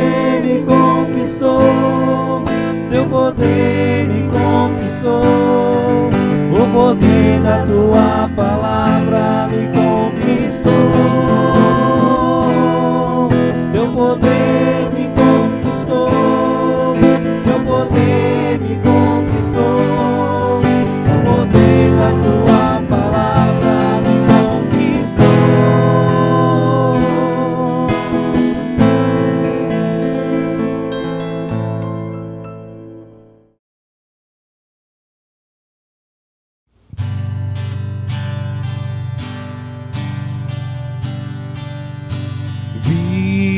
poder me conquistou, teu poder me conquistou, o poder da tua palavra me conquistou, teu poder me conquistou, teu poder me conquistou, o poder da tua palavra me conquistou. Vim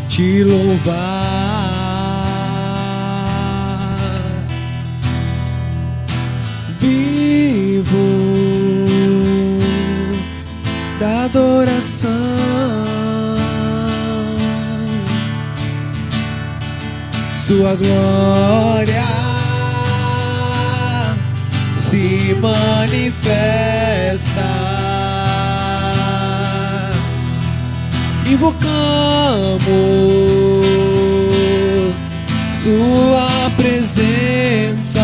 te louvar, vivo da adoração, sua glória se manifesta, invocamos sua presença,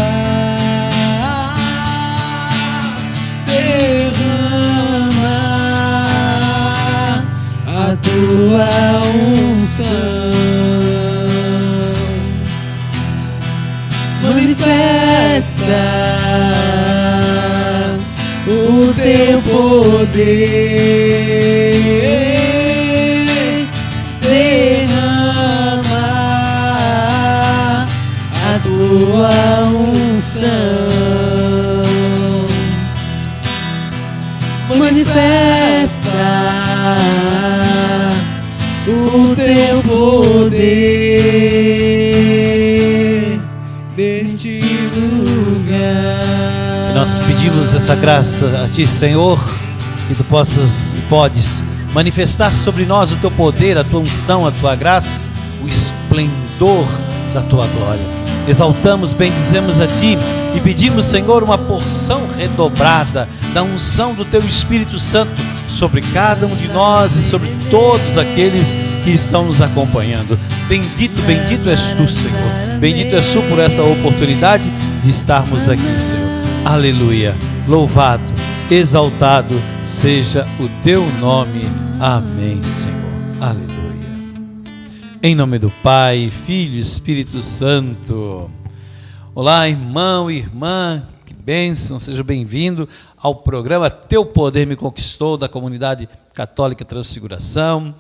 derrama a tua unção, manifesta o teu poder, derrama a tua unção, manifesta o teu poder neste lugar. Nós pedimos essa graça a Ti, Senhor, que Tu podes manifestar sobre nós o Teu poder, a Tua unção, a Tua graça, o esplendor da Tua glória. Exaltamos, bendizemos a Ti e pedimos, Senhor, uma porção redobrada da unção do Teu Espírito Santo sobre cada um de nós e sobre todos aqueles que estão nos acompanhando. Bendito, bendito és Tu, Senhor. Bendito és Tu por essa oportunidade de estarmos aqui, Senhor. Aleluia. Louvado, exaltado seja o Teu nome. Amém, Senhor. Aleluia. Em nome do Pai, Filho e Espírito Santo. Olá, irmão e irmã, que bênção, seja bem-vindo ao programa Teu Poder Me Conquistou, da Comunidade Católica Transfiguração.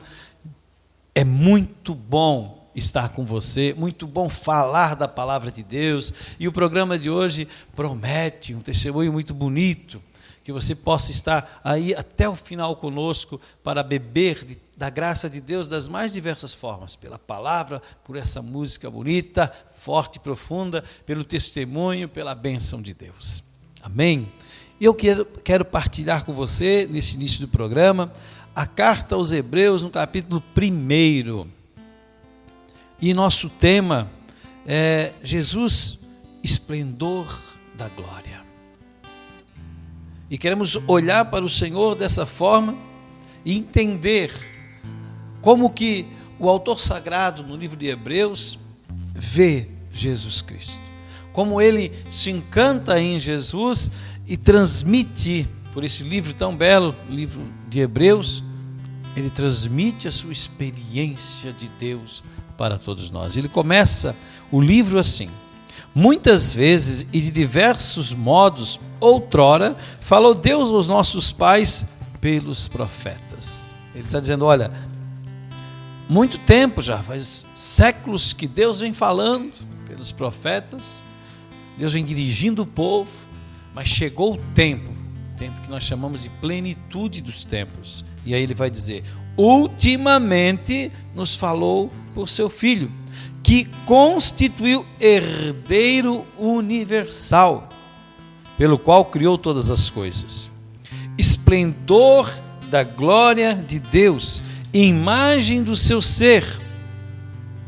É muito bom estar com você, muito bom falar da palavra de Deus, e o programa de hoje promete um testemunho muito bonito, que você possa estar aí até o final conosco para beber da graça de Deus das mais diversas formas, pela palavra, por essa música bonita, forte e profunda, pelo testemunho, pela bênção de Deus. Amém? E eu quero partilhar com você, neste início do programa, a carta aos Hebreus, no capítulo 1. E nosso tema é Jesus, esplendor da glória. E queremos olhar para o Senhor dessa forma e entender como que o autor sagrado no livro de Hebreus vê Jesus Cristo. Como ele se encanta em Jesus e transmite, por esse livro tão belo, livro de Hebreus, ele transmite a sua experiência de Deus para todos nós. Ele começa o livro assim: muitas vezes e de diversos modos, outrora, falou Deus aos nossos pais pelos profetas. Ele está dizendo, olha, muito tempo já, faz séculos que Deus vem falando pelos profetas, Deus vem dirigindo o povo, mas chegou o tempo que nós chamamos de plenitude dos tempos. E aí ele vai dizer, ultimamente nos falou por seu Filho, que constituiu herdeiro universal, pelo qual criou todas as coisas. Esplendor da glória de Deus, imagem do seu ser.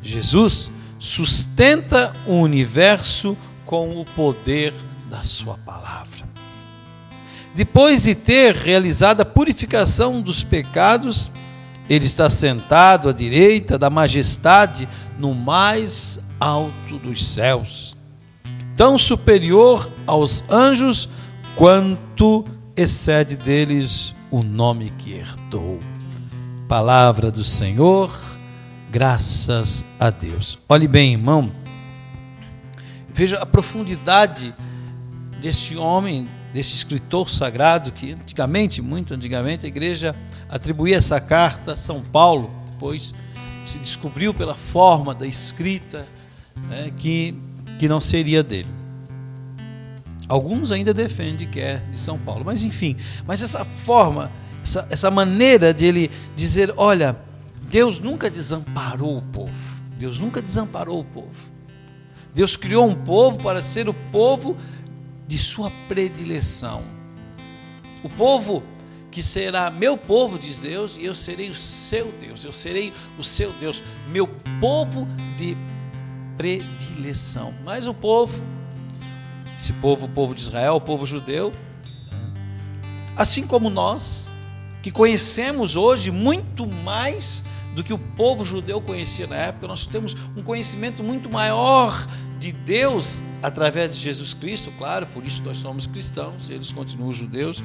Jesus sustenta o universo com o poder da sua palavra. Depois de ter realizado a purificação dos pecados, Ele está sentado à direita da majestade no mais alto dos céus, tão superior aos anjos quanto excede deles o nome que herdou. Palavra do Senhor, graças a Deus. Olhe bem, irmão, veja a profundidade deste homem, desse escritor sagrado, que antigamente, muito antigamente, a igreja atribuía essa carta a São Paulo. Depois se descobriu pela forma da escrita, né, que não seria dele. Alguns ainda defendem que é de São Paulo, mas enfim, mas essa forma, essa maneira de ele dizer, olha, Deus nunca desamparou o povo, Deus nunca desamparou o povo. Deus criou um povo para ser o povo de sua predileção. O povo que será meu povo, diz Deus, e eu serei o seu Deus, eu serei o seu Deus, meu povo de predileção. Mas o povo, esse povo, o povo de Israel, o povo judeu, assim como nós, que conhecemos hoje muito mais do que o povo judeu conhecia na época, nós temos um conhecimento muito maior de Deus através de Jesus Cristo, claro, por isso nós somos cristãos, eles continuam judeus.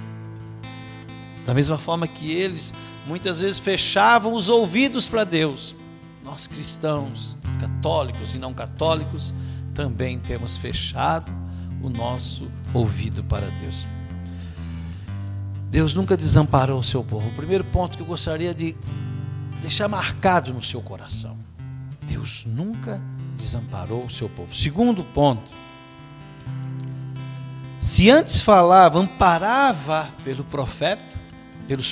Da mesma forma que eles muitas vezes fechavam os ouvidos para Deus, nós cristãos, católicos e não católicos, também temos fechado o nosso ouvido para Deus. Deus nunca desamparou o seu povo. O primeiro ponto que eu gostaria de deixar marcado no seu coração: Deus nunca desamparou o seu povo. Segundo ponto: se antes falava, amparava pelos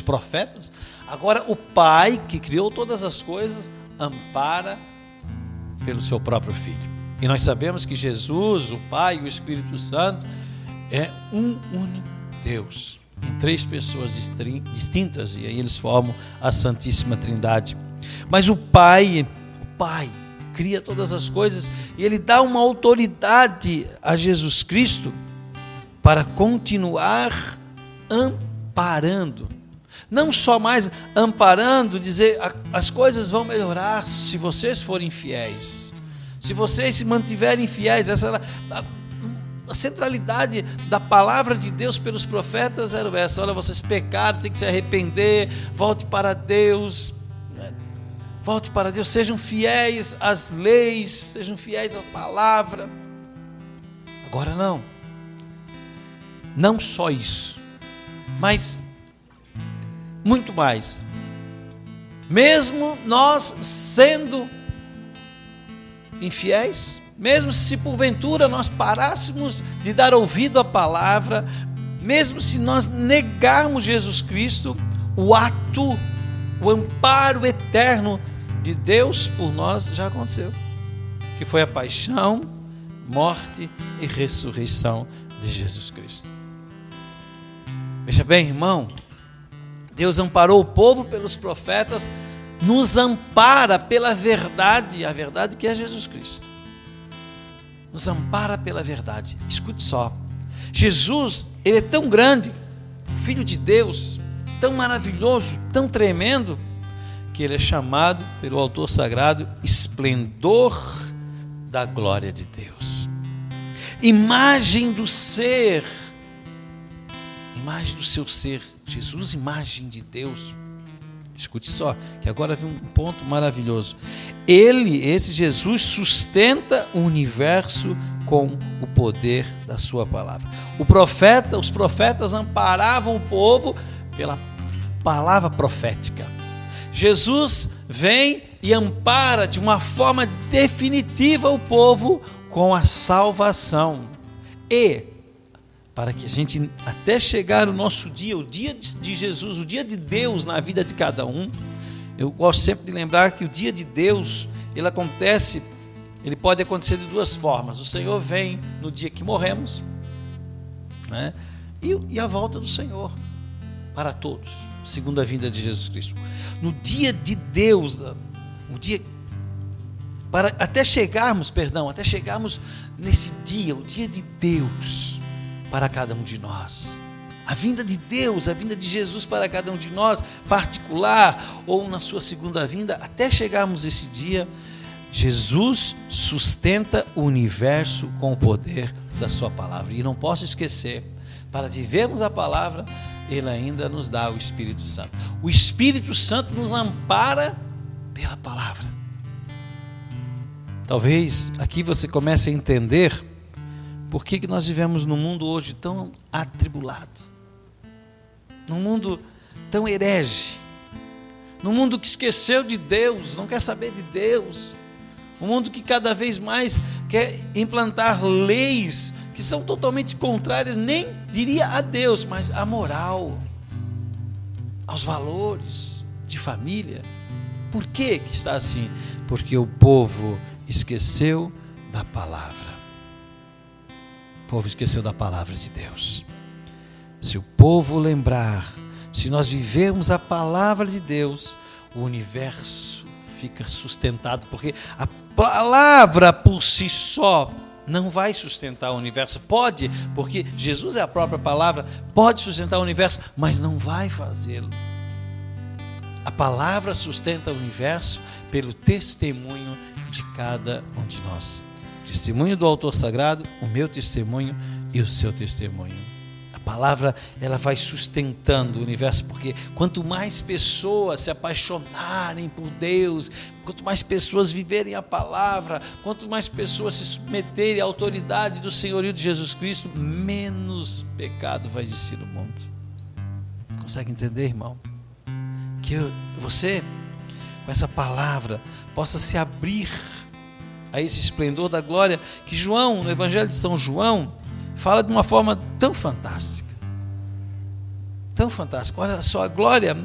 profetas, agora o Pai, que criou todas as coisas, ampara pelo seu próprio Filho. E nós sabemos que Jesus, o Pai e o Espírito Santo é um único Deus, em três pessoas distintas, e aí eles formam a Santíssima Trindade. Mas o Pai cria todas as coisas, e Ele dá uma autoridade a Jesus Cristo para continuar amparando. Não só mais amparando, dizer as coisas vão melhorar se vocês forem fiéis. Se vocês se mantiverem fiéis. Essa era a centralidade da palavra de Deus pelos profetas, era essa: olha, vocês pecaram, tem que se arrepender, volte para Deus, sejam fiéis às leis, sejam fiéis à palavra. Agora não só isso, mas muito mais. Mesmo nós sendo infiéis, mesmo se porventura nós parássemos de dar ouvido à palavra, mesmo se nós negarmos Jesus Cristo, o amparo eterno de Deus por nós já aconteceu, que foi a paixão, morte e ressurreição de Jesus Cristo. Veja bem, irmão, Deus amparou o povo pelos profetas, nos ampara pela verdade, a verdade que é Jesus Cristo. Nos ampara pela verdade. Escute só, Jesus, Ele é tão grande, Filho de Deus, tão maravilhoso, tão tremendo, que Ele é chamado pelo autor sagrado esplendor da glória de Deus. Imagem do ser, imagem do seu ser. Jesus, imagem de Deus. Escute só, que agora vem um ponto maravilhoso. Esse Jesus, sustenta o universo com o poder da sua palavra. Os profetas amparavam o povo pela palavra profética. Jesus vem e ampara de uma forma definitiva o povo com a salvação. E para que a gente, até chegar o nosso dia, o dia de Jesus, o dia de Deus na vida de cada um, eu gosto sempre de lembrar que o dia de Deus, ele pode acontecer de duas formas. O Senhor vem no dia que morremos, né? E a volta do Senhor para todos, segundo a vinda de Jesus Cristo. No dia de Deus, até chegarmos nesse dia, o dia de Deus, para cada um de nós. A vinda de Deus, a vinda de Jesus para cada um de nós, particular ou na sua segunda vinda, até chegarmos esse dia, Jesus sustenta o universo com o poder da sua palavra. E não posso esquecer, para vivermos a palavra, Ele ainda nos dá o Espírito Santo. O Espírito Santo nos ampara pela palavra. Talvez aqui você comece a entender por que nós vivemos num mundo hoje tão atribulado, num mundo tão herege, num mundo que esqueceu de Deus, não quer saber de Deus, um mundo que cada vez mais quer implantar leis que são totalmente contrárias, nem diria a Deus, mas à moral, aos valores de família. Por que está assim? Porque o povo esqueceu da palavra. O povo esqueceu da palavra de Deus. Se o povo lembrar, se nós vivermos a palavra de Deus, o universo fica sustentado, porque a palavra por si só não vai sustentar o universo. Pode, porque Jesus é a própria palavra, pode sustentar o universo, mas não vai fazê-lo. A palavra sustenta o universo pelo testemunho de cada um de nós. Testemunho do autor sagrado, o meu testemunho e o seu testemunho. A palavra, ela vai sustentando o universo, porque quanto mais pessoas se apaixonarem por Deus, quanto mais pessoas viverem a palavra, quanto mais pessoas se submeterem à autoridade do senhorio de Jesus Cristo, menos pecado vai existir no mundo. Consegue entender, irmão? Que você, com essa palavra, possa se abrir a esse esplendor da glória que João, no Evangelho de São João, fala de uma forma tão fantástica. Tão fantástica. Olha só a glória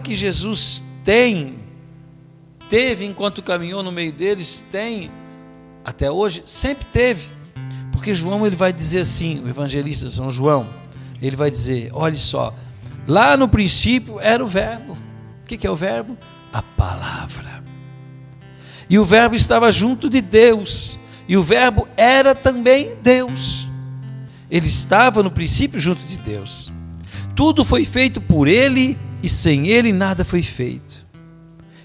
que Jesus teve enquanto caminhou no meio deles, tem até hoje, sempre teve. Porque João, ele vai dizer assim, o evangelista São João, ele vai dizer, olha só, lá no princípio era o verbo. O que é o verbo? A palavra. E o verbo estava junto de Deus. E o verbo era também Deus. Ele estava no princípio junto de Deus. Tudo foi feito por Ele, e sem Ele nada foi feito.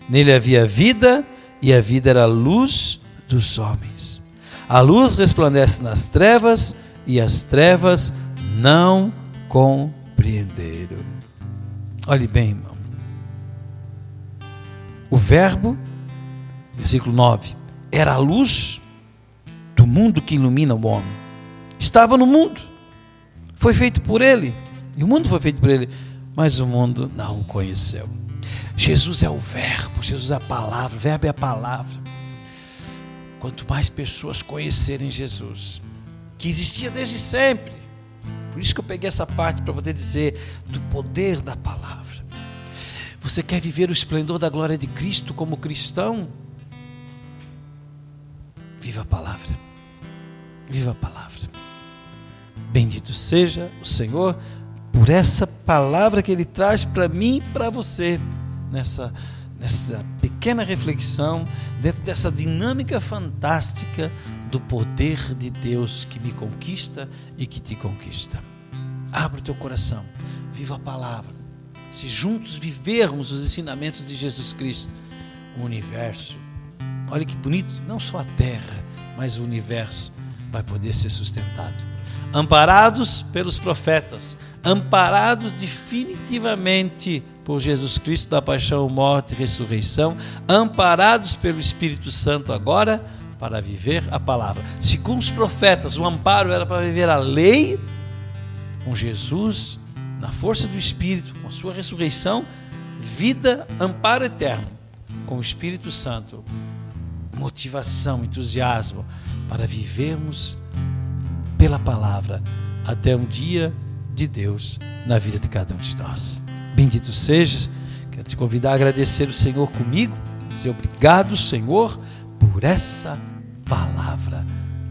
Nele havia vida, e a vida era a luz dos homens. A luz resplandece nas trevas, e as trevas não compreenderam. Olhe bem, irmão. O verbo, versículo 9, era a luz do mundo que ilumina o homem. Estava no mundo, foi feito por Ele, e o mundo foi feito por Ele, mas o mundo não o conheceu. Jesus é o verbo, Jesus é a palavra, o verbo é a palavra. Quanto mais pessoas conhecerem Jesus, que existia desde sempre, por isso que eu peguei essa parte para poder dizer do poder da palavra. Você quer viver o esplendor da glória de Cristo como cristão? Viva a palavra. Viva a palavra. Bendito seja o Senhor por essa palavra que Ele traz para mim e para você, nessa pequena reflexão, dentro dessa dinâmica fantástica do poder de Deus que me conquista e que te conquista. Abra o teu coração, viva a palavra. Se juntos vivermos os ensinamentos de Jesus Cristo, o universo, olha que bonito, não só a terra, mas o universo vai poder ser sustentado. Amparados pelos profetas, amparados definitivamente por Jesus Cristo da paixão, morte e ressurreição, amparados pelo Espírito Santo agora para viver a palavra. Se com os profetas o amparo era para viver a lei, com Jesus, na força do Espírito, com a sua ressurreição, vida, amparo eterno, com o Espírito Santo, motivação, entusiasmo para vivermos pela palavra até um dia de Deus na vida de cada um de nós. Bendito seja. Quero te convidar a agradecer o Senhor comigo, dizer obrigado, Senhor, por essa palavra.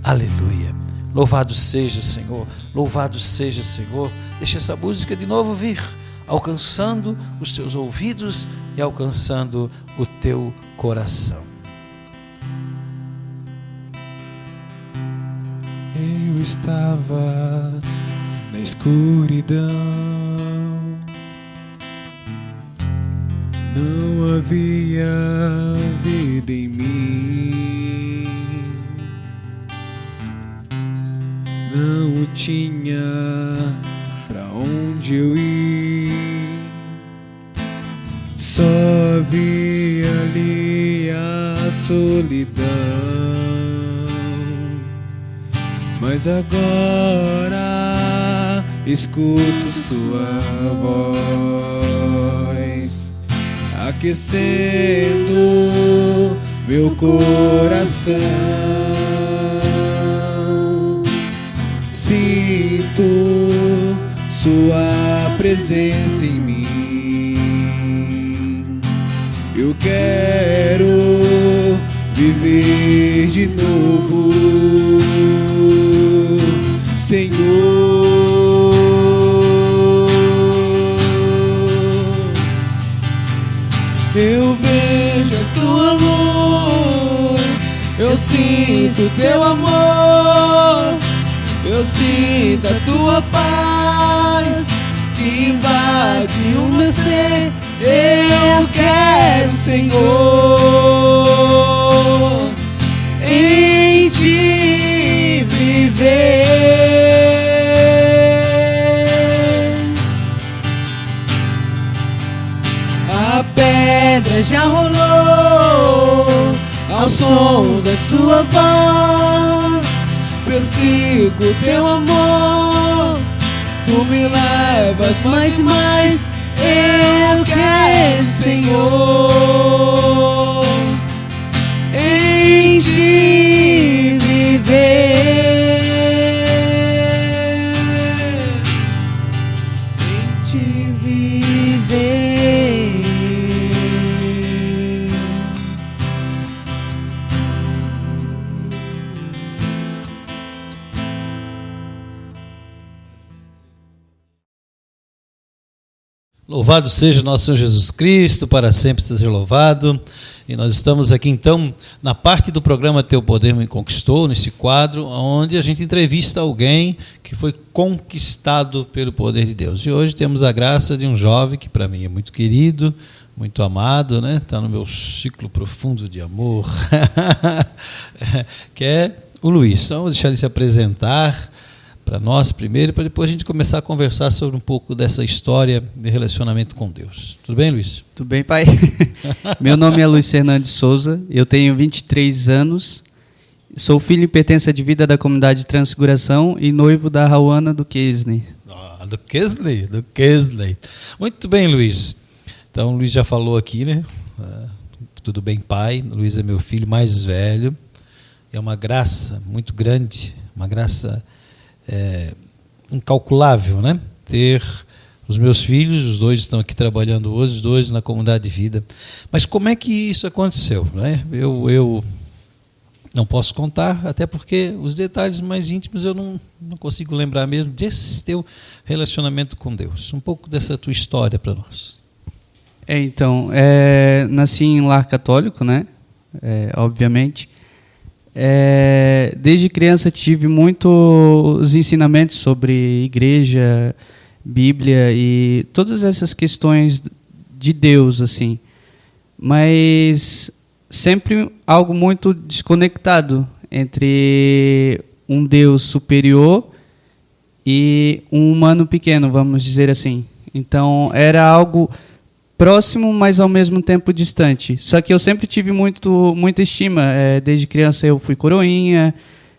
Aleluia. Louvado seja, Senhor. Louvado seja, Senhor. Deixa essa música de novo vir, alcançando os teus ouvidos e alcançando o teu coração. Eu estava na escuridão não havia vida em mim, não tinha pra onde eu ir, só havia ali a solidão. Mas agora escuto sua voz aquecendo meu coração. Sinto sua presença em mim. Eu quero viver de novo, Senhor. Eu vejo a tua luz, eu sinto teu amor, eu sinto a tua paz que invade o meu ser. Eu quero, Senhor, em ti viver. A pedra já rolou ao som da sua voz. Eu sigo teu amor, tu me levas mais e mais. Eu quero, Senhor, em ti viver, em ti viver. Louvado seja nosso Senhor Jesus Cristo, para sempre seja louvado. E nós estamos aqui então na parte do programa Teu Poder Me Conquistou, nesse quadro, onde a gente entrevista alguém que foi conquistado pelo poder de Deus. E hoje temos a graça de um jovem que para mim é muito querido, muito amado, né? Está no meu ciclo profundo de amor, que é o Luiz. Então, vou deixar ele se apresentar para nós primeiro, para depois a gente começar a conversar sobre um pouco dessa história de relacionamento com Deus. Tudo bem, Luiz? Tudo bem, pai? Meu nome é Luiz Fernandes Souza, eu tenho 23 anos, sou filho e pertença de vida da comunidade Transfiguração e noivo da Rauana do Kesney. Do Kesney. Muito bem, Luiz. Então, o Luiz já falou aqui, né? Tudo bem, pai? O Luiz é meu filho mais velho. É uma graça muito grande, uma graça incalculável, né? Ter os meus filhos, os dois estão aqui trabalhando hoje, os dois na comunidade de vida. Mas como é que isso aconteceu, né? Eu não posso contar, até porque os detalhes mais íntimos eu não consigo lembrar mesmo desse teu relacionamento com Deus. Um pouco dessa tua história para nós. Então, nasci em lar católico, né? Obviamente. Desde criança tive muitos ensinamentos sobre igreja, Bíblia e todas essas questões de Deus, assim. Mas sempre algo muito desconectado entre um Deus superior e um humano pequeno, vamos dizer assim. Então, era algo próximo, mas ao mesmo tempo distante. Só que eu sempre tive muita estima. Desde criança eu fui coroinha,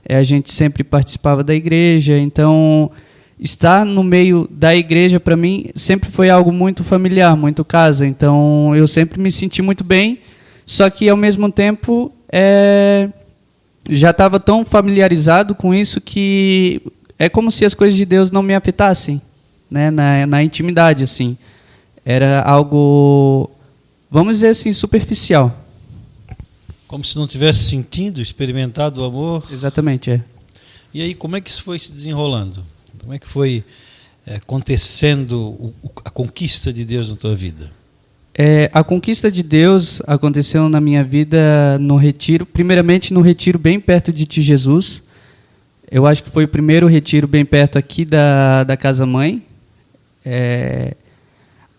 a gente sempre participava da igreja. Então, estar no meio da igreja, para mim, sempre foi algo muito familiar, muito casa. Então, eu sempre me senti muito bem. Só que, ao mesmo tempo, já estava tão familiarizado com isso que é como se as coisas de Deus não me afetassem, né, na intimidade, assim. Era algo, vamos dizer assim, superficial. Como se não tivesse sentido, experimentado o amor. Exatamente, E aí, como é que isso foi se desenrolando? Como é que foi acontecendo a conquista de Deus na tua vida? A conquista de Deus aconteceu na minha vida no retiro, primeiramente no retiro bem perto de Ti Jesus. Eu acho que foi o primeiro retiro bem perto aqui da casa-mãe,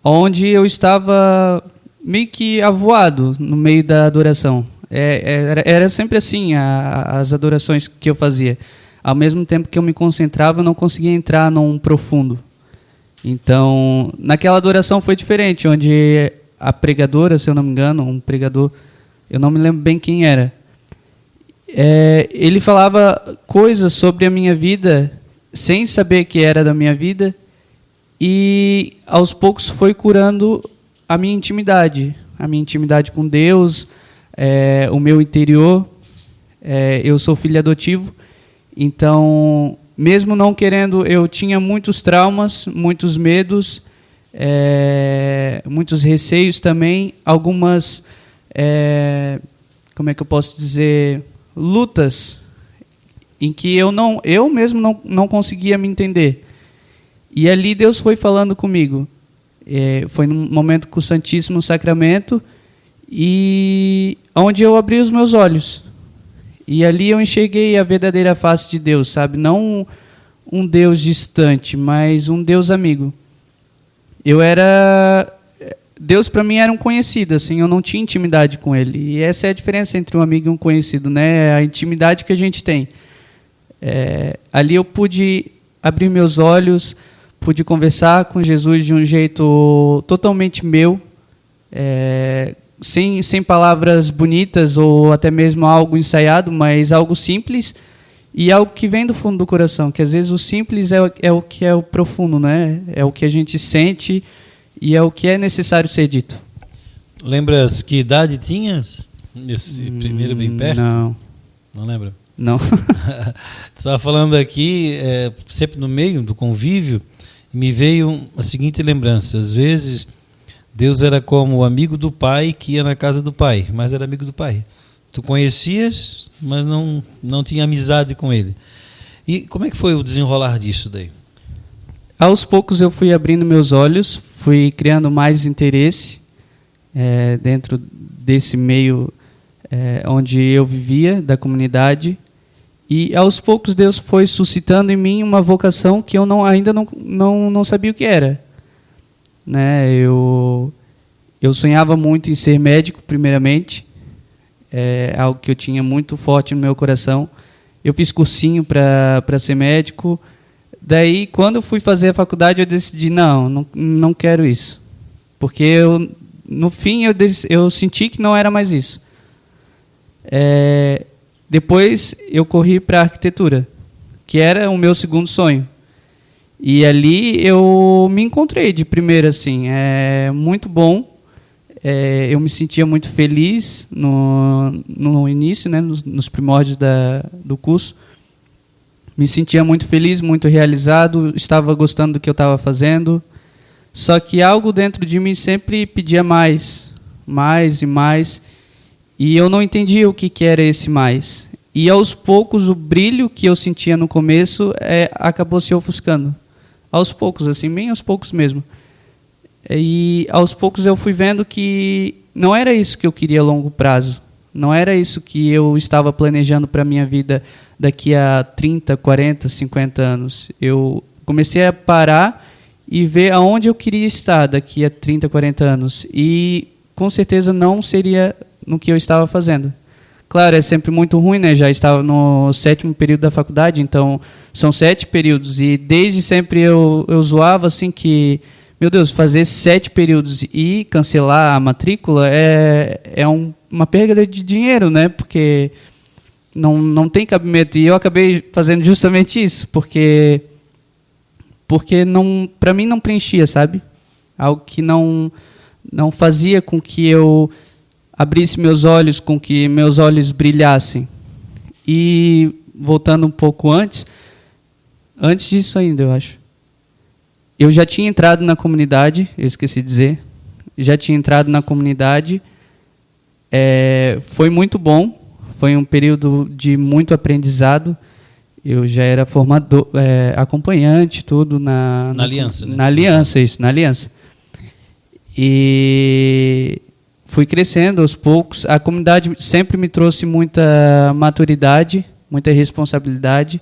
onde eu estava meio que avoado no meio da adoração. Era sempre assim as adorações que eu fazia. Ao mesmo tempo que eu me concentrava, eu não conseguia entrar num profundo. Então, naquela adoração foi diferente, onde a pregadora, se eu não me engano, um pregador, eu não me lembro bem quem era, ele falava coisas sobre a minha vida, sem saber que era da minha vida, e aos poucos foi curando a minha intimidade com Deus, o meu interior. Eu sou filho adotivo, então, mesmo não querendo, eu tinha muitos traumas, muitos medos, muitos receios também, algumas, como é que eu posso dizer, lutas em que eu mesmo não conseguia me entender. E ali Deus foi falando comigo. Foi num momento com o Santíssimo Sacramento, e onde eu abri os meus olhos. E ali eu enxerguei a verdadeira face de Deus, sabe? Não um Deus distante, mas um Deus amigo. Deus para mim era um conhecido, assim, eu não tinha intimidade com Ele. E essa é a diferença entre um amigo e um conhecido, né? A intimidade que a gente tem. Ali eu pude abrir meus olhos, pude conversar com Jesus de um jeito totalmente meu, sem palavras bonitas ou até mesmo algo ensaiado, mas algo simples e algo que vem do fundo do coração, que às vezes o simples é o que é o profundo, né? É o que a gente sente e é o que é necessário ser dito. Lembras que idade tinhas nesse primeiro bem perto? Não. Não lembra? Não. Estava falando aqui, sempre no meio do convívio, me veio a seguinte lembrança. Às vezes, Deus era como o amigo do pai que ia na casa do pai, mas era amigo do pai. Tu conhecias, mas não tinha amizade com ele. E como é que foi o desenrolar disso daí? Aos poucos eu fui abrindo meus olhos, fui criando mais interesse dentro desse meio onde eu vivia, da comunidade. E aos poucos Deus foi suscitando em mim uma vocação que eu ainda não sabia o que era. Né? Eu sonhava muito em ser médico, primeiramente. Algo que eu tinha muito forte no meu coração. Eu fiz cursinho para ser médico. Daí, quando eu fui fazer a faculdade, eu decidi, não quero isso. Porque no fim eu senti que não era mais isso. Depois eu corri para a arquitetura, que era o meu segundo sonho. E ali eu me encontrei de primeira, assim, muito bom. Eu me sentia muito feliz no início, né, nos primórdios do curso. Me sentia muito feliz, muito realizado, estava gostando do que eu estava fazendo. Só que algo dentro de mim sempre pedia mais e mais. E eu não entendia o que era esse mais. E aos poucos o brilho que eu sentia no começo acabou se ofuscando. Aos poucos, assim, bem aos poucos mesmo. E aos poucos eu fui vendo que não era isso que eu queria a longo prazo. Não era isso que eu estava planejando para a minha vida daqui a 30, 40, 50 anos. Eu comecei a parar e ver aonde eu queria estar daqui a 30, 40 anos. E com certeza não seria no que eu estava fazendo. Claro, é sempre muito ruim, né? Já estava no 7º período da faculdade, então são 7 períodos. E desde sempre eu zoava assim que, meu Deus, fazer 7 períodos e cancelar a matrícula é uma perda de dinheiro, né? Porque não tem cabimento. E eu acabei fazendo justamente isso, porque para mim não preenchia, sabe? Algo que não fazia com que eu abrisse meus olhos, com que meus olhos brilhassem. E, voltando um pouco antes disso ainda, eu acho. Eu já tinha entrado na comunidade, eu esqueci de dizer, já tinha entrado na comunidade, foi muito bom, foi um período de muito aprendizado. Eu já era formador, acompanhante, tudo na Aliança, né? Na Aliança, isso, na Aliança. E fui crescendo aos poucos. A comunidade sempre me trouxe muita maturidade, muita responsabilidade.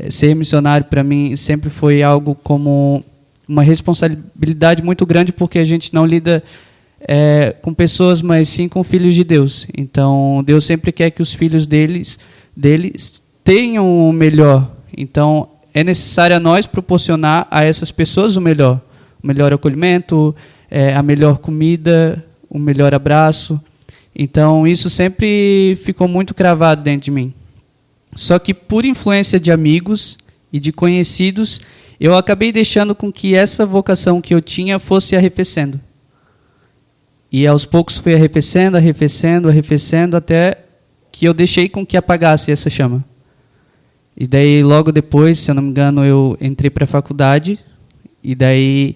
ser missionário para mim sempre foi algo como uma responsabilidade muito grande, porque a gente não lida com pessoas, mas sim com filhos de Deus. Então, Deus sempre quer que os filhos deles tenham o melhor. Então, é necessário a nós proporcionar a essas pessoas o melhor acolhimento, a melhor comida, o melhor abraço. Então, isso sempre ficou muito cravado dentro de mim. Só que, por influência de amigos e de conhecidos, eu acabei deixando com que essa vocação que eu tinha fosse arrefecendo. E aos poucos foi arrefecendo, até que eu deixei com que apagasse essa chama. E daí, logo depois, se eu não me engano, eu entrei para a faculdade. E daí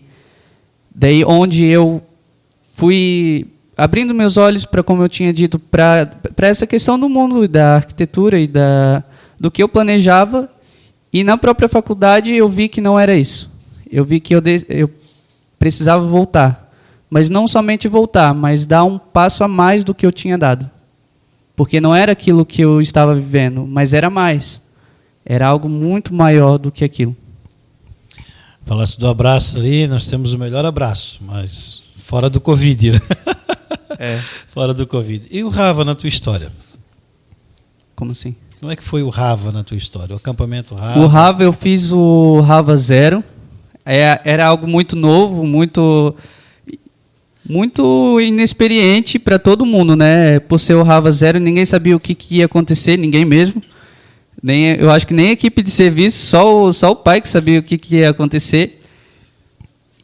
onde eu fui abrindo meus olhos para, como eu tinha dito, para essa questão do mundo da arquitetura e do que eu planejava. E na própria faculdade eu vi que não era isso. Eu vi que eu precisava voltar. Mas não somente voltar, mas dar um passo a mais do que eu tinha dado. Porque não era aquilo que eu estava vivendo, mas era mais. Era algo muito maior do que aquilo. Falasse do abraço ali, nós temos o melhor abraço, mas fora do Covid, né? Fora do Covid. E o Rava na tua história? Como assim? Como é que foi o Rava na tua história? O acampamento Rava? O Rava, eu fiz o Rava 0. Era algo muito novo, muito inexperiente para todo mundo, né? Por ser o Rava 0, ninguém sabia o que ia acontecer, ninguém mesmo. Eu acho que nem a equipe de serviço, só o pai que sabia o que ia acontecer.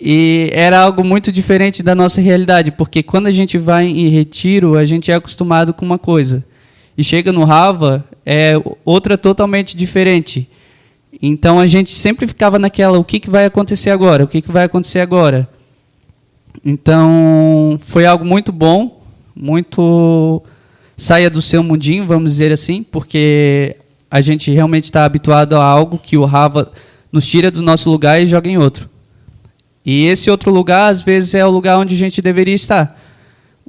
E era algo muito diferente da nossa realidade, porque quando a gente vai em retiro, a gente é acostumado com uma coisa. E chega no Rava, é outra totalmente diferente. Então a gente sempre ficava naquela, o que vai acontecer agora? O que vai acontecer agora? Então foi algo muito bom, muito saia do seu mundinho, vamos dizer assim, porque a gente realmente está habituado a algo que o Rava nos tira do nosso lugar e joga em outro. E esse outro lugar, às vezes, é o lugar onde a gente deveria estar.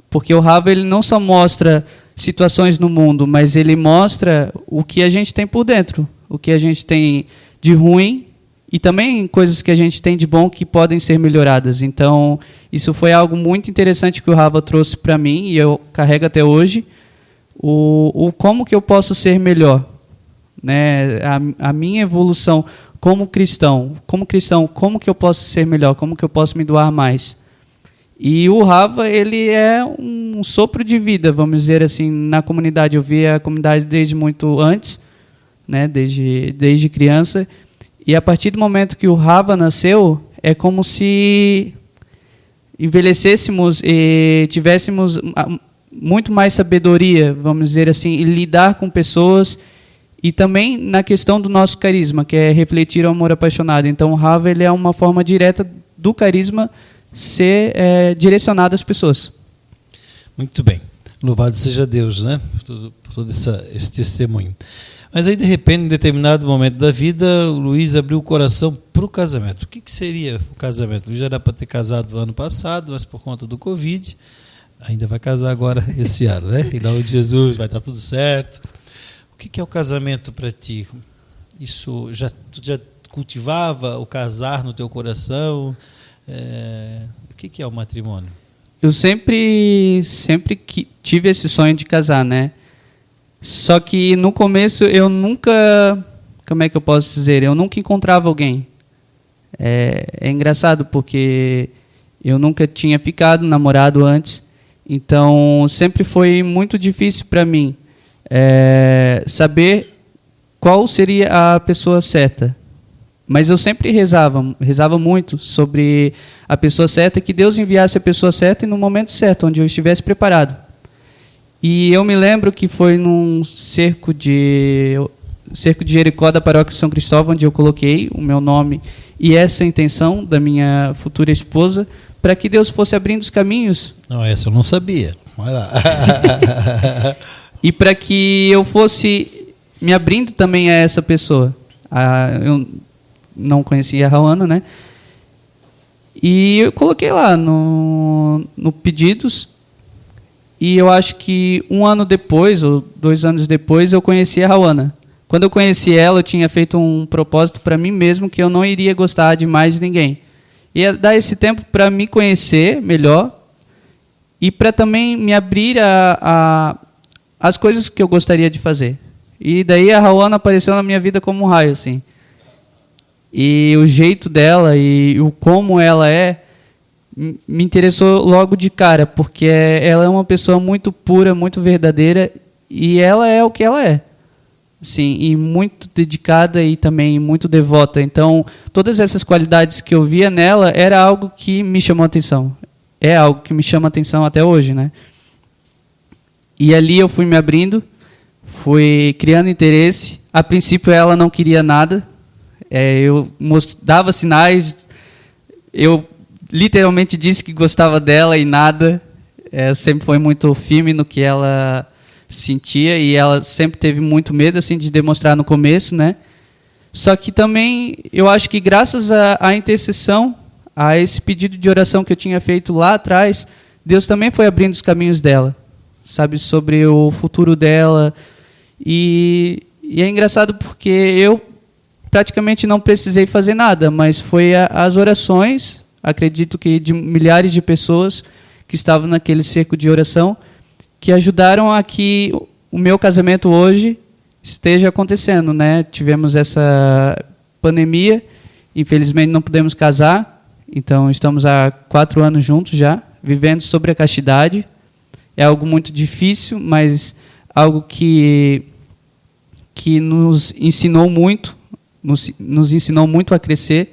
Porque o Rava, ele não só mostra situações no mundo, mas ele mostra o que a gente tem por dentro, o que a gente tem de ruim e também coisas que a gente tem de bom que podem ser melhoradas. Então, isso foi algo muito interessante que o Rava trouxe para mim e eu carrego até hoje. O como que eu posso ser melhor, né? A minha evolução como cristão, como que eu posso ser melhor, como que eu posso me doar mais. E o Rava, ele é um sopro de vida, vamos dizer assim, na comunidade. Eu vi a comunidade desde muito antes, né? desde criança. E a partir do momento que o Rava nasceu, é como se envelhecêssemos e tivéssemos muito mais sabedoria, vamos dizer assim, e lidar com pessoas. E também na questão do nosso carisma, que é refletir o amor apaixonado. Então, o Rava, ele é uma forma direta do carisma ser direcionado às pessoas. Muito bem. Louvado seja Deus, né? Por todo esse testemunho. Mas aí, de repente, em determinado momento da vida, o Luiz abriu o coração para o casamento. O que seria o casamento? O Luiz já era para ter casado no ano passado, mas por conta do Covid, ainda vai casar agora esse ano, né? Em nome de Jesus, vai estar tudo certo. O que é o casamento para ti? Tu já cultivava o casar no teu coração? O que é o matrimônio? Eu sempre tive esse sonho de casar, né? Só que no começo eu nunca, como é que eu posso dizer? Eu nunca encontrava alguém. É engraçado porque eu nunca tinha ficado namorado antes, então sempre foi muito difícil para mim saber qual seria a pessoa certa. Mas eu sempre rezava muito sobre a pessoa certa, que Deus enviasse a pessoa certa e no momento certo, onde eu estivesse preparado. E eu me lembro que foi num cerco de Jericó da paróquia São Cristóvão, onde eu coloquei o meu nome e essa intenção da minha futura esposa, para que Deus fosse abrindo os caminhos. Não, essa eu não sabia. Vai lá. E para que eu fosse me abrindo também a essa pessoa. Eu não conhecia a Rauana, né? E eu coloquei lá no pedidos. E eu acho que 1 ano depois, ou 2 anos depois, eu conheci a Rauana. Quando eu conheci ela, eu tinha feito um propósito para mim mesmo que eu não iria gostar de mais ninguém. Ia dar esse tempo para me conhecer melhor e para também me abrir as coisas que eu gostaria de fazer. E daí a Raona apareceu na minha vida como um raio, assim. E o jeito dela e o como ela me interessou logo de cara, porque ela é uma pessoa muito pura, muito verdadeira, e ela é o que ela é. Sim, e muito dedicada e também muito devota. Então, todas essas qualidades que eu via nela era algo que me chamou a atenção. É algo que me chama a atenção até hoje, né? E ali eu fui me abrindo, fui criando interesse. A princípio ela não queria nada. Eu dava sinais, eu literalmente disse que gostava dela e nada. Sempre foi muito firme no que ela sentia e ela sempre teve muito medo assim de demonstrar no começo, né? Só que também eu acho que graças à intercessão, a esse pedido de oração que eu tinha feito lá atrás, Deus também foi abrindo os caminhos dela, sabe, sobre o futuro dela. E é engraçado porque eu praticamente não precisei fazer nada, mas foi as orações, acredito que de milhares de pessoas que estavam naquele cerco de oração, que ajudaram a que o meu casamento hoje esteja acontecendo, né? Tivemos essa pandemia, infelizmente não pudemos casar, então estamos há 4 anos juntos já, vivendo sobre a castidade. É algo muito difícil, mas algo que nos ensinou muito, nos ensinou muito a crescer.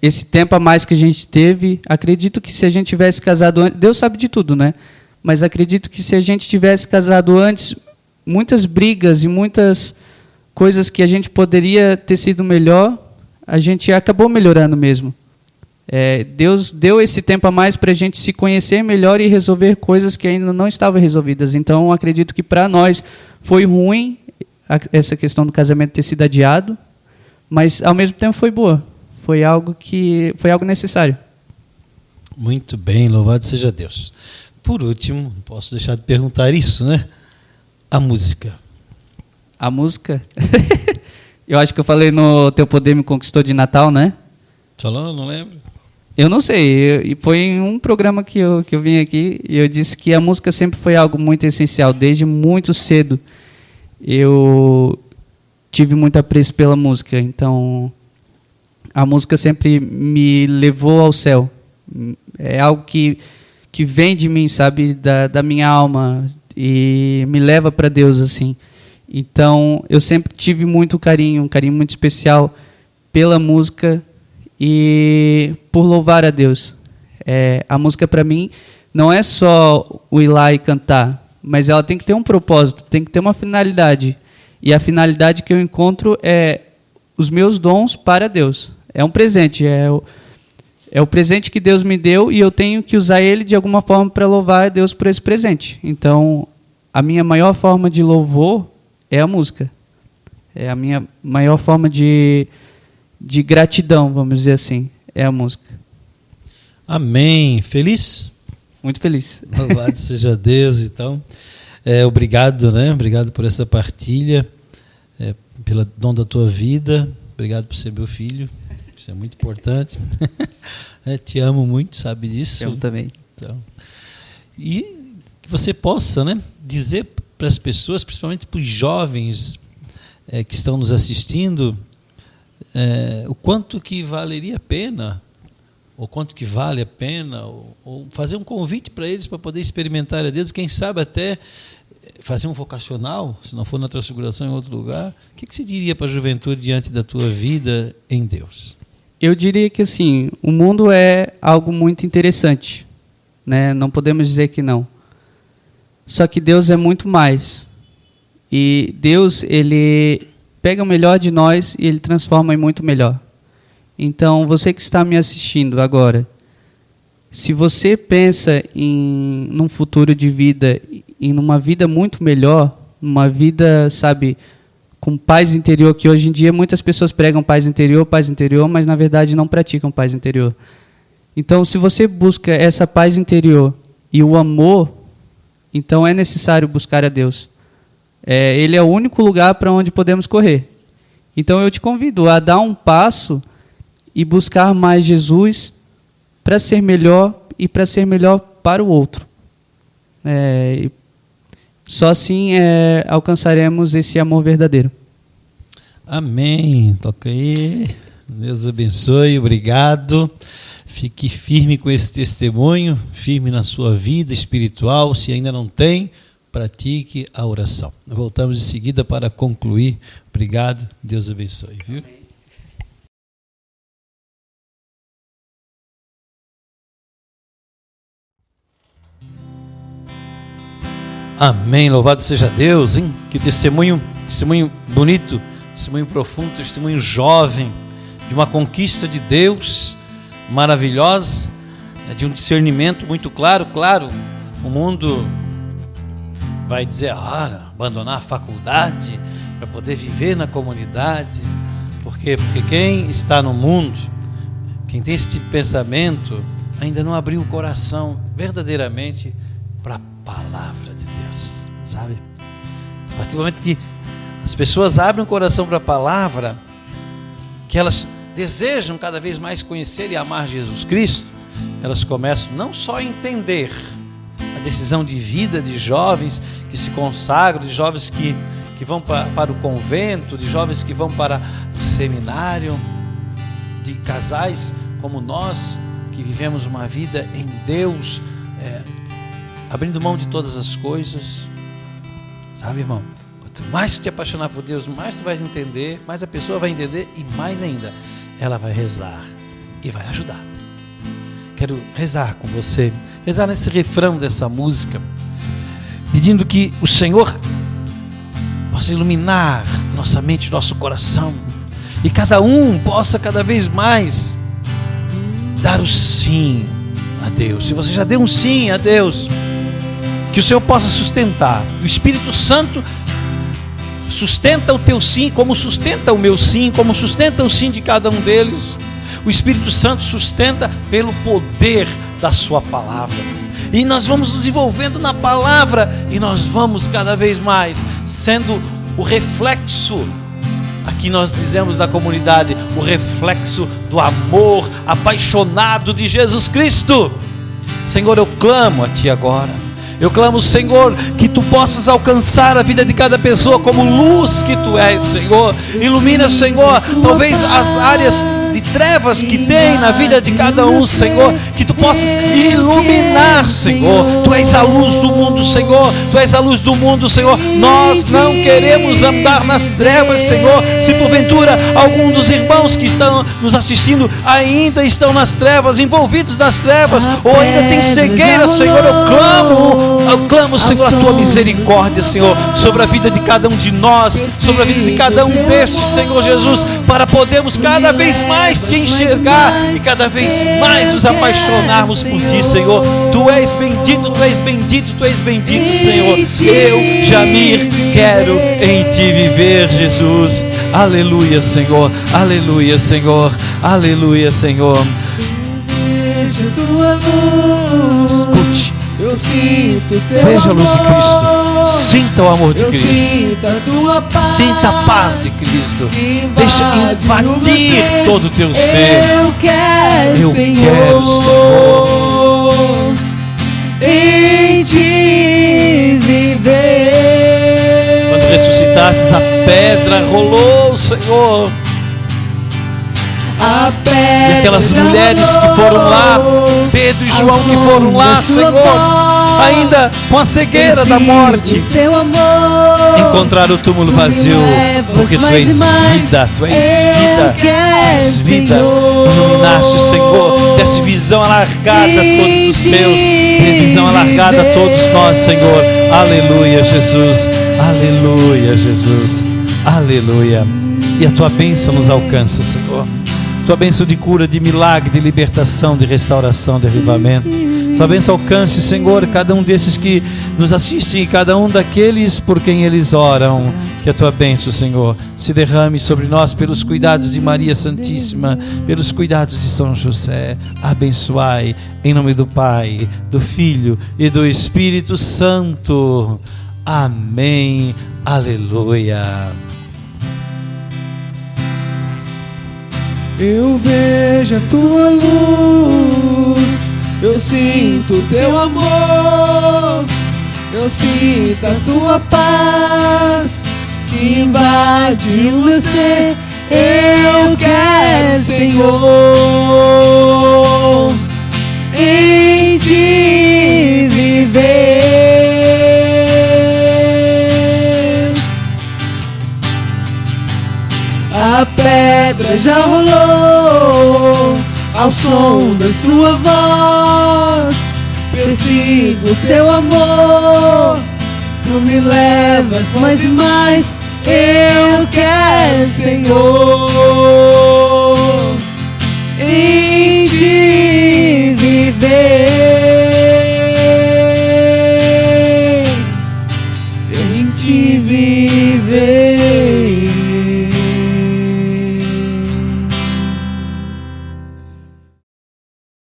Esse tempo a mais que a gente teve, acredito que se a gente tivesse casado antes, Deus sabe de tudo, né? Mas acredito que se a gente tivesse casado antes, muitas brigas e muitas coisas que a gente poderia ter sido melhor, a gente acabou melhorando mesmo. Deus deu esse tempo a mais para a gente se conhecer melhor e resolver coisas que ainda não estavam resolvidas. Então, acredito que para nós foi ruim essa questão do casamento ter sido adiado, mas ao mesmo tempo foi boa. Foi algo necessário. Muito bem, louvado seja Deus. Por último, não posso deixar de perguntar isso, né? A música. A música? Eu acho que eu falei no Teu Poder Me Conquistou de Natal, né? Falou? Não lembro. Eu não sei. Foi em um programa que eu vim aqui e eu disse que a música sempre foi algo muito essencial. Desde muito cedo eu tive muito apreço pela música. Então, a música sempre me levou ao céu. É algo que vem de mim, sabe? Da minha alma e me leva para Deus, assim. Então, eu sempre tive muito carinho, um carinho muito especial pela música e por louvar a Deus. A música, para mim, não é só o ir lá e cantar, mas ela tem que ter um propósito, tem que ter uma finalidade. E a finalidade que eu encontro é os meus dons para Deus. É um presente, é o presente que Deus me deu e eu tenho que usar ele de alguma forma para louvar a Deus por esse presente. Então, a minha maior forma de louvor é a música. É a minha maior forma de gratidão, vamos dizer assim, é a música. Amém. Feliz? Muito feliz. Louvado seja Deus, então. Obrigado, né? Obrigado por essa partilha, pelo dom da tua vida. Obrigado por ser meu filho. Isso é muito importante. Te amo muito, sabe disso? Eu também. Então, e que você possa, né, dizer para as pessoas, principalmente para os jovens que estão nos assistindo, o quanto que valeria a pena, ou quanto que vale a pena, ou fazer um convite para eles para poder experimentar a Deus, quem sabe até fazer um vocacional, se não for na Transfiguração em outro lugar. O que você diria para a juventude diante da tua vida em Deus? Eu diria que assim, o mundo é algo muito interessante, né? Não podemos dizer que não. Só que Deus é muito mais. E Deus, ele pega o melhor de nós e ele transforma em muito melhor. Então, você que está me assistindo agora, se você pensa num futuro de vida, em uma vida muito melhor, uma vida, sabe, com paz interior, que hoje em dia muitas pessoas pregam paz interior, mas na verdade não praticam paz interior. Então, se você busca essa paz interior e o amor, então é necessário buscar a Deus. Ele é o único lugar para onde podemos correr. Então eu te convido a dar um passo e buscar mais Jesus para ser melhor e para ser melhor para o outro. Só assim alcançaremos esse amor verdadeiro. Amém. Toca aí. Deus abençoe. Obrigado. Fique firme com esse testemunho, firme na sua vida espiritual. Se ainda não tem, pratique a oração. Voltamos em seguida para concluir. Obrigado. Deus abençoe. Viu? Amém, louvado seja Deus, hein? Que testemunho bonito, testemunho profundo, testemunho jovem, de uma conquista de Deus maravilhosa, de um discernimento muito claro. Claro, o mundo vai dizer, abandonar a faculdade para poder viver na comunidade. Por quê? Porque quem está no mundo, quem tem esse tipo de pensamento, ainda não abriu o coração verdadeiramente para a palavra de Deus, sabe? A partir do momento que as pessoas abrem o coração para a palavra, que elas desejam cada vez mais conhecer e amar Jesus Cristo, elas começam não só a entender a decisão de vida de jovens que se consagram, de jovens que vão para o convento, de jovens que vão para o seminário, de casais como nós, que vivemos uma vida em Deus, abrindo mão de todas as coisas, sabe, irmão? Quanto mais tu te apaixonar por Deus, mais tu vais entender, mais a pessoa vai entender e mais ainda, ela vai rezar e vai ajudar. Quero rezar com você, rezar nesse refrão dessa música, pedindo que o Senhor possa iluminar nossa mente, nosso coração, e cada um possa cada vez mais dar o sim a Deus. Se você já deu um sim a Deus, que o Senhor possa sustentar. O Espírito Santo sustenta o teu sim, como sustenta o meu sim, como sustenta o sim de cada um deles. O Espírito Santo sustenta pelo poder da sua palavra. E nós vamos nos envolvendo na palavra, e nós vamos cada vez mais sendo o reflexo, aqui nós dizemos da comunidade, o reflexo do amor apaixonado de Jesus Cristo. Senhor, eu clamo a Ti agora. Eu clamo, Senhor, que Tu possas alcançar a vida de cada pessoa como luz que Tu és, Senhor. Ilumina, Senhor, talvez as áreas de trevas que tem na vida de cada um, Senhor, que Tu possas iluminar, Senhor. Tu és a luz do mundo, Senhor. Tu és a luz do mundo, Senhor. Nós não queremos andar nas trevas, Senhor. Se porventura algum dos irmãos que estão nos assistindo ainda estão nas trevas, envolvidos nas trevas, ou ainda tem cegueira, Senhor, eu clamo, Senhor, a Tua misericórdia, Senhor, sobre a vida de cada um de nós, sobre a vida de cada um destes, Senhor Jesus, para podermos cada vez mais Te enxergar e cada vez mais nos apaixonarmos por Ti, Senhor. Tu és bendito, Tu és bendito, Tu és bendito, Senhor. Eu, Jamir, quero em Ti viver, Jesus. Aleluia, Senhor. Aleluia, Senhor. Aleluia, Senhor. Veja Tua luz. Escute. Eu sinto Teu Veja a luz de amor. Cristo. Sinta o amor de Eu Cristo. sinto a Tua paz. Sinta a paz de Cristo. Deixa Invade o meu invadir ser. todo o teu ser. Eu quero, Senhor, em Ti viver. Quando ressuscitasses, a pedra rolou, Senhor. A pedra E aquelas mulheres que foram lá, Pedro e João que foram lá, Senhor, ainda com a cegueira da morte, encontraram o túmulo vazio, porque Tu és vida, Tu és vida, Tu és vida. Iluminaste, Senhor, deste visão alargada a todos os teus, dê visão alargada a todos nós, Senhor. Aleluia, Jesus. Aleluia, Jesus. Aleluia. E a Tua bênção nos alcança, Senhor. Tua bênção de cura, de milagre, de libertação, de restauração, de avivamento. Tua bênção alcance, Senhor, cada um desses que nos assistem e cada um daqueles por quem eles oram. Que a Tua bênção, Senhor, se derrame sobre nós pelos cuidados de Maria Santíssima, pelos cuidados de São José. Abençoai, em nome do Pai, do Filho e do Espírito Santo. Amém. Aleluia. Eu vejo a tua luz, eu sinto teu amor, eu sinto a tua paz que invade o meu ser. Eu quero, Senhor, em ti viver. A pedra já rolou ao som da sua voz. Persigo teu amor, tu me levas mais e mais. Eu quero, Senhor, em ti viver, em ti viver.